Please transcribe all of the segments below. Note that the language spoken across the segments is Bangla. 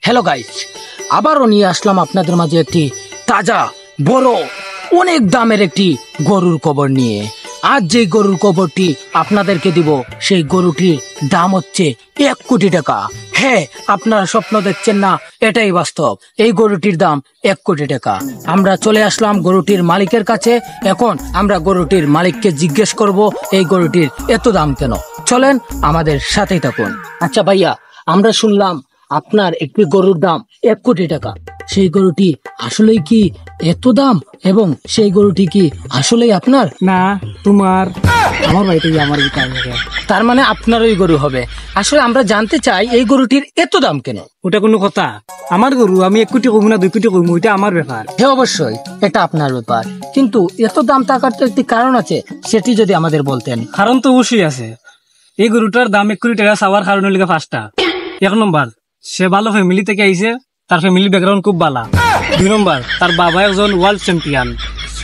হ্যালো গাইস, আবারও নিয়ে আসলাম আপনাদের মাঝে একটি তাজা বড় অনেক দামের একটি গরুর কবর নিয়ে। আজ যে গরুর কবরটি আপনাদেরকে দিব সেই গরুটির দাম হচ্ছে 1 কোটি টাকা। হ্যাঁ, আপনারা স্বপ্ন দেখছেন না, এটাই বাস্তব। এই গরুটির দাম 1 কোটি টাকা। আমরা চলে আসলাম গরুটির মালিকের কাছে। এখন আমরা গরুটির মালিককে জিজ্ঞেস করব এই গরুটির এত দাম কেন। চলেন আমাদের সাথেই থাকুন। আচ্ছা ভাইয়া, আমরা শুনলাম আপনার একটি গরুর দাম 1 কোটি টাকা। সেই গরুটি আসলেই কি এত দাম, এবং সেই গরুটি কি আসলেই আপনার? না, তোমার আমার বাড়িতে আমার তার মানে আপনার ওই গরু হবে। আসলে আমরা জানতে চাই এই গরুটির এত দাম কেন। ওটা কোনো কথা? আমার গরু, আমি 1 কোটি কমু না 2 কোটি কমু, ওইটা আমার ব্যাপার। হ্যাঁ অবশ্যই, এটা আপনার ব্যাপার, কিন্তু এত দাম থাকার তো একটি কারণ আছে, সেটি যদি আমাদের বলতেন। কারণ তো অবশ্যই আছে। এই গরুটার দাম 1 কোটি টাকা চাওয়ার কারণ হলো 5টা। 1 নম্বর, সে ভালো ফ্যামিলি থেকে আইছে, তার ফ্যামিলি ব্যাকগ্রাউন্ড খুব ভালো। 2 নম্বর, তার বাবা একজন ওয়ার্ল্ড চ্যাম্পিয়ন।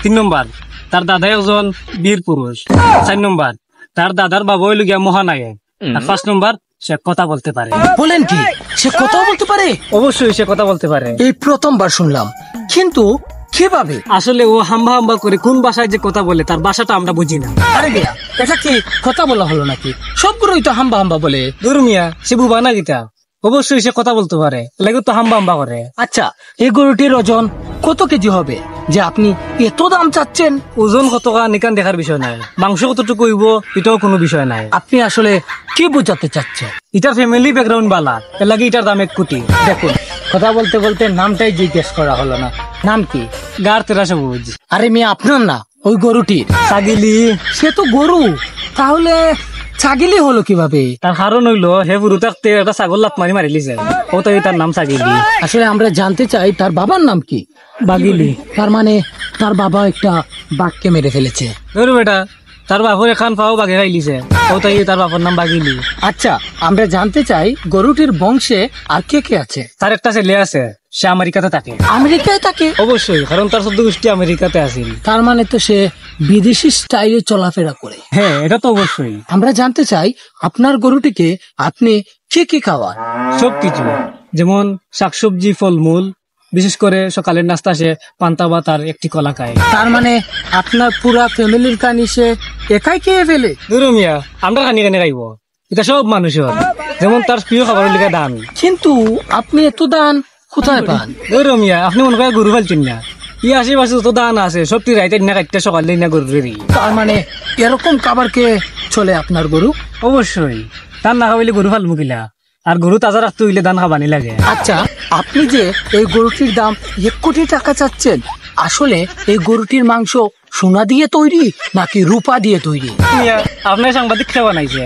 3 নম্বর, তার দাদা একজন বীর পুরুষ। 4 নম্বর, তার দাদার বাবা হইল গিয়া মহানায়ক। আর 5 নম্বর, সে কথা বলতে পারে। বলেন কি, সে কথা বলতে পারে? অবশ্যই সে কথা বলতে পারে। এই প্রথমবার শুনলাম, কিন্তু কিভাবে? আসলে ও হাম্বা হাম্বা করে কোন ভাষায় যে কথা বলে তার ভাষাটা আমরা বুঝি না। আরে মিয়া, এটা কি কথা বলা হলো নাকি? সবগুলোই তো হাম্বা হাম্বা বলে। দূর মিয়া, সে বুবা না গীতা। অবশ্যই সে কথা বলতে পারে, লাগে তো হাম্বা হাম্বা করে। আচ্ছা, এই গরুটির ওজন কত কেজি হবে যে আপনি এত দাম চাচ্ছেন? ওজন কত নিকান দেখার বিষয় নাই, মাংস কতটুকু হইব এটাও কোনো বিষয় নাই। আপনি আসলে কি বোঝাতে চাচ্ছেন? এটার ফ্যামিলি ব্যাকগ্রাউন্ড বালা, এর লাগে এটার দাম 1 কোটি। দেখুন, কথা বলতে বলতে নামটাই জিজ্ঞেস করা হলো না। নাম কি? গার তেরা সবুজ। আরে মেয়ে, আপনার না, ওই গরুটির। ছাগিলি। সে তো গরু, তাহলে ছাগিলি হলো কিভাবে? তার কারণ হইলো হে বুড়ো থাকতে একটা ছাগল লাত মারি মারিলিছে, ও তাই তার নাম ছাগিলি। আসলে আমরা জানতে চাই তার বাবার নাম কি? বাগিলি। তার মানে তার বাবা একটা বাঘকে মেরে ফেলেছে। ধরু বেটা, তার বাপর এখান পাও বাঘে খাইলিছে, ও তাই তার বাপর নাম বাগিলি। আচ্ছা, আমরা জানতে চাই গরুটির বংশে আর কে কে আছে? তার একটা ছেলে আছে, সে আমেরিকাতে থাকে। আমেরিকায় থাকে? অবশ্যই, কারণ তার 14 গোষ্ঠী আমেরিকাতে আছিল। তার মানে তো সে বিদেশি স্টাইলে চলাফেরা করে। হ্যাঁ, এটা তো অবশ্যই। আমরা জানতে চাই আপনার গরুটিকে আপনি কি কি খাওয়ান? সবকিছু, যেমন শাকসবজি, ফলমূল, বিশেষ করে সকালের নাস্তা সে পান্তা ভাত আর একটি কলা খায়। তার মানে আপনার পুরা ফ্যামিলির কানি সে একাই খেয়ে ফেলে? দুরু মিয়া, আমরা খানি খানি খাইব, এটা সব মানুষের। যেমন তার প্রিয় খাবার লিখে ধান। কিন্তু আপনি এত দান কোথায় পান? দুরু মিয়া, আপনি মনে করেন গরু ফেলছেন না, ই আশেপাশে তো দান আছে, সবটি রাইতে না কাটতে সকালে না গরু রেডি। তার মানে এরকম খাবার কে চলে আপনার গরু? অবশ্যই, ধান না খাইলে গরু ফাল মুখিলা, আর গরু তাজা রাখতে হইলে ধান খাবানি লাগে। আচ্ছা, আপনি যে এই গরুটির দাম 1 কোটি টাকা চাচ্ছেন, আসলে এই গরুটির মাংস সোনা দিয়ে তৈরি নাকি রূপা দিয়ে তৈরি? মিয়া, আপনার সাংবাদিক খেয়ে বানাইছে,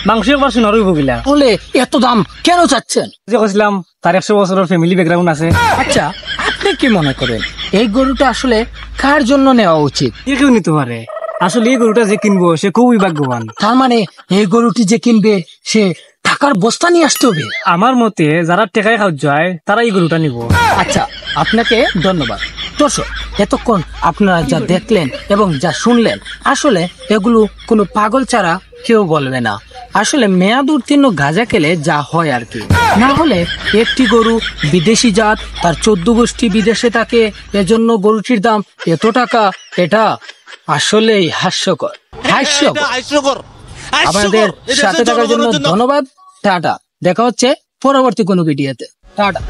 মাংস একবার শোনার হইব গিলা। বলে এত দাম কেন চাচ্ছেন? যে কইছিলাম তার 100 বছরের ফ্যামিলি ব্যাকগ্রাউন্ড আছে। আচ্ছা, আপনি কি মনে করেন এই গরুটা আসলে কার জন্য নেওয়া উচিত? কেউ নিতে পারে। আসলে এই গরুটা যে কিনবো সে খুবই ভাগ্যবান। তার মানে এই গরুটি যে কিনবে সে টাকার বস্তা নিয়ে আসতে হবে। আমার মতে যারা টেকায় খাওয়া যায় তারা এই গরুটা নিব। আচ্ছা, আপনাকে ধন্যবাদ। দর্শক, এতক্ষণ আপনারা যা দেখলেন এবং যা শুনলেন, আসলে এগুলো কোনো পাগল ছাড়া কেউ বলবে না। আসলে মেয়াদ উত্তীর্ণ গাঁজা খেলে যা হয় আর কি। না হলে একটি গরু বিদেশি জাত, তার 14 গোষ্ঠী বিদেশে থাকে, এজন্য গরুটির দাম এত টাকা। এটা আসলেই হাস্যকর। আমাদের সাথে থাকার জন্য ধন্যবাদ। টাটা, দেখা হচ্ছে পরবর্তী কোনো ভিডিওতে। টাটা।